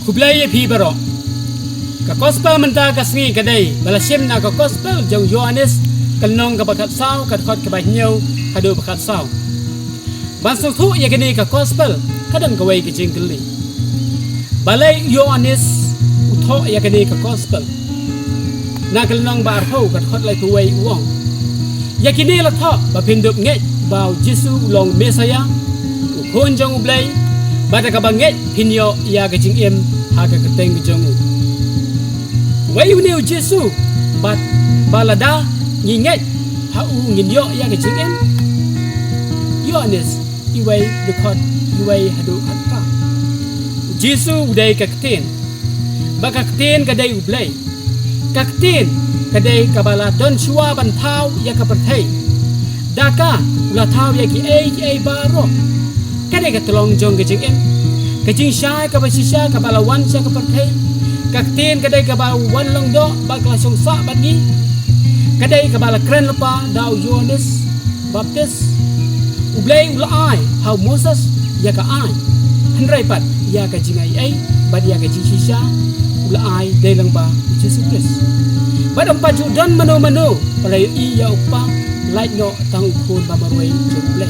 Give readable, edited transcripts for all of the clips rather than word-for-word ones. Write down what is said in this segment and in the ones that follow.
kublai phi BAROH ka gospel menta ka sngi ka dei balasim na ka gospel jong Yohanes kanong ka bakat saw ka khot ka ba nyau ka do bakat saw ban so thu ya gani ka gospel kadam ka wei ka jingli balai Yohanes utho ya gani ka gospel na kanong ba arho ka khot lai ku wei uong ya kini la tho ba pindup nge bao JISU long mesaya u khon jong ublai ba ta ka ba nge pinyo ya ka jing em ha ka teng jong u wei ni JISU bat balada ngi nge ha u ngin yo ya ka jing em Yohanes iwei de khot iwei hadu khatka JISU udai ka kten ba ka kten ka dai ublai ka kten kadai kabala don shua ban thau ya ka perthai DAKA ula thau ya ki ai BAROH kadai ka tolong jong ke jing em ka jing shai ka ba shisha ka bala wan sha ka perthai ka kten kadai ka ba wan long do ba kla song sa ban ni kadai ka bala kren lupa dau Yohanes baptis ublai ula ai how Moses ya ka ai handrai pat ya ka jing ai ba ya ka jing shisha ula ai dai lang ba Jesus Christ badam paju dan mano palai I ya upa light no tang ukun ba marway jumble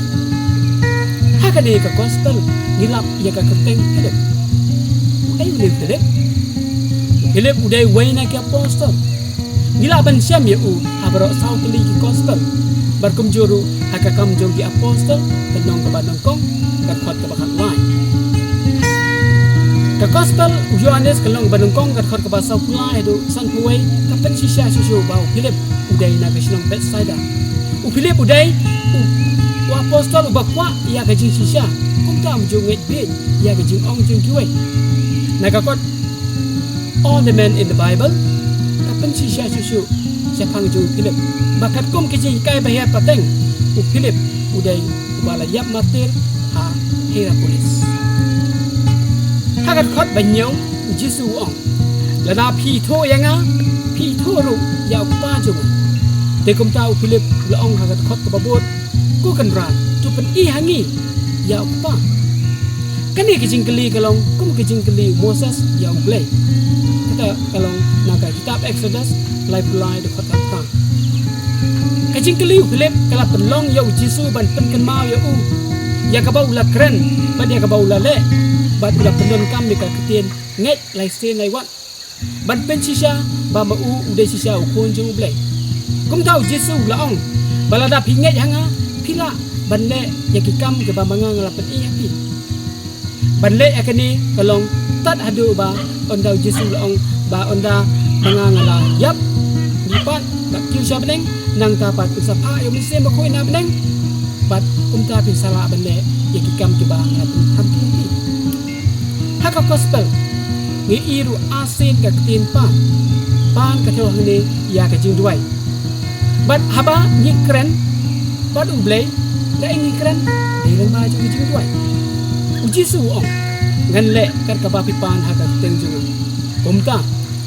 hakani ka gospel nilap ya ka keteng hidup ai live hidup Philip udai waina ke apostle nilaban syam ya u habaro sau kali ki gospel barkum juru hakakam jong ki apostle tenong ka badangkong ka khot ka bakat lai ka gospel Yohanes kalong badangkong ka khot ka ba sau kulai do san puai ka pen shisha shishu bau Philip udai na besnong Bethsaida u Philip udai u apostle bakwa ya ka jing shisha kum tam jong nget be ya ka jing ong jing kiwe na ka kot all the men in the Bible ka pen shisha shishu siapang jong Philip bakat kum ke jing kai bahaya pateng u Philip udai bala yap matir ha Hierapolis hakat khot banyo JISU ong lada phi tho yanga phi tho ru ya pa jung te kum tau Philip la ong hakat khot ka babot ku kan ra tu pen I hangi ya pa kani ke jingkeli kalong kum ke jingkeli Moses ya ublai kita kalong naga kitab Exodus lai pulai de khot ka ke jingkeli Philip kala penlong ya JISU ban pen kan mau ya u ya ka bau la kren ba dia ka bau la le bat ula pendon kam de ka ketien nget lai sen lai wat ban pen shisha ba ma u ude shisha u kon jung blai kum tau JISU la ong balada pi nget hanga pila ban le ya ki kam ke ba manga ngala pen I api ban le akani kalong tat hadu ba ondau JISU la ong ba onda manga ngala yap lipat ba kiu sha beneng nang ta pat sa pha yo mi sem ba khoi na beneng bat kum ta pi sala ban le ya ki kam ke ba ngala pen tham ki haka gospel ngi iru asin ka tin pan ka thau hne ya ka jing DWAI bat haba ngi kren bat ublei da ngi kren de ma jing DWAI u JISU ong ngan le kat ka ba pi pan haka teng jing komta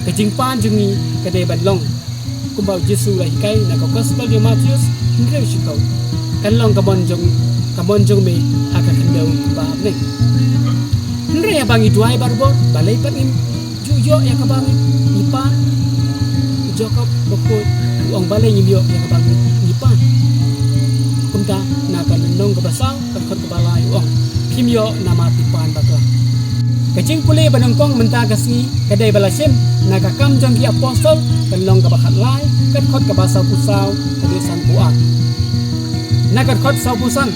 ka jing pan jing ni ka de ban long kum ba JISU lai kai na ka gospel de Matthew ngi shi kau kan long ka bon jong me haka kandau ba ne Nre ya bangi DWAI barbor balai pangin jujo ya ka bangi nipa jokop bokot uang balai nyibyo ya ka bangi nipa kumta na ka nong ka basang ka khot ka balai uang kimyo nama tipan bakla kacing pule banongkong menta kasni kadai balasim na ka kam jong ki apostle kan long ka bakhat lai ka khot ka basau pusau ka san buat na ka khot sau pusan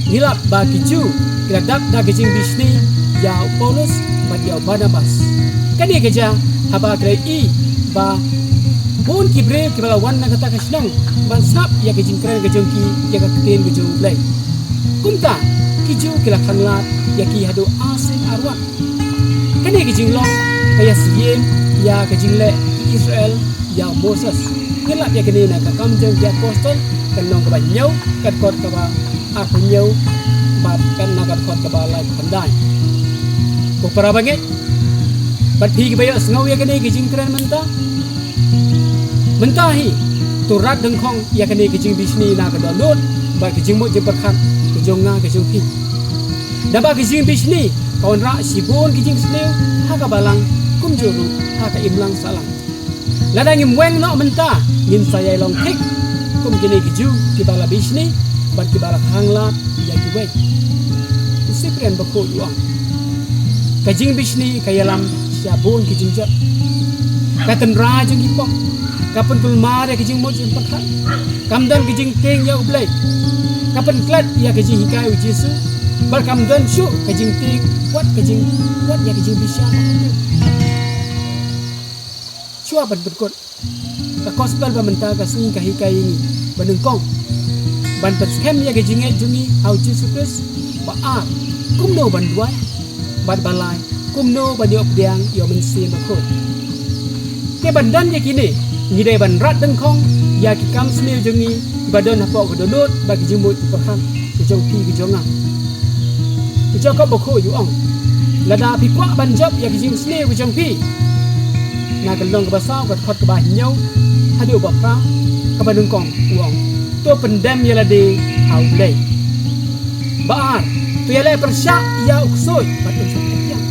nilap ba kiju kira dak da kacing bisni ya Paulus bat ya Barnabas kadi keja haba krai I ba bon kibre kibala wan na kata kasnong ban sap ya ke jingkren ke jongki ya ka keten ke jong blai kumta kiju kila khanlat ya ki hadu asin arwa kadi ke jinglong kaya siem ya ke jingle Israel ya Moses kila ya kene na ka kam jong ya apostol kanong ka ba nyau kat kot ka ba aku nyau bat kan na kat kot ka ba lai pandai ko para banget bat hi bayo sngaw ya kene ke jingkren mentahi turat dengkhong ya kene ke jing bisni na ka download ba ke jing mo je bakhat ke jonga ke jongphi da ba ke jing bisni kawan rak sibun ki JINGSNIEW haka balang kum juru haka imlang salang ladang imweng no menta ngin saya long tik kum gini kiju ki bala bisni bat ki bala hangla ya ki wei sipren bako yuang kajing bisni kayalam siabun ki jingjat katan rajang ki pok kapan kulmar ya ki jing mo jing pakhat kamdan ki jing teng ya ublai kapan klat ya ki jing hikai JISU bar kamdan syu ki jing teng wat ya ki jing bisya chua ban berkot ka gospel ba menta ka sing ka hikai ini banengkong ban scam ya ki jing jungi au JISU Kris ba a kumno ban duai ban balai kumno ban yop diang yo MYNSIEM bakut ke bandan ya kini ngidai ban rat dengkhong ya ki kam SNIEW jungi badan hapok DOHNUD bagi jimut perham ke JONGPHI ke jongang ke jokop boko yuong lada pikwa ban job ya ki JINGSNIEW ke JONGPHI na kelong ke basau ke khot ke bah nyau hadu bapra ke badengkong uong to pendam ya lade hau lei baar tu ya lei persyak ya uksoi batun saktiang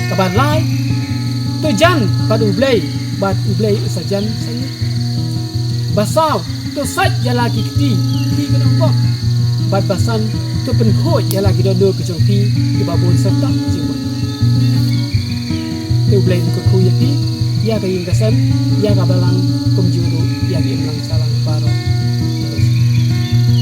ke balai tu jan padu blei bat ublei usajan sanyi basau tu sat ya lagi keti ki kenapa bat basan tu penkhoi ya lagi dodo ke JONGPHI ke babon serta jimut tu ublei ku ku ya pi ya ka yingkasan ya ka balang kum juru ya ki imlang salang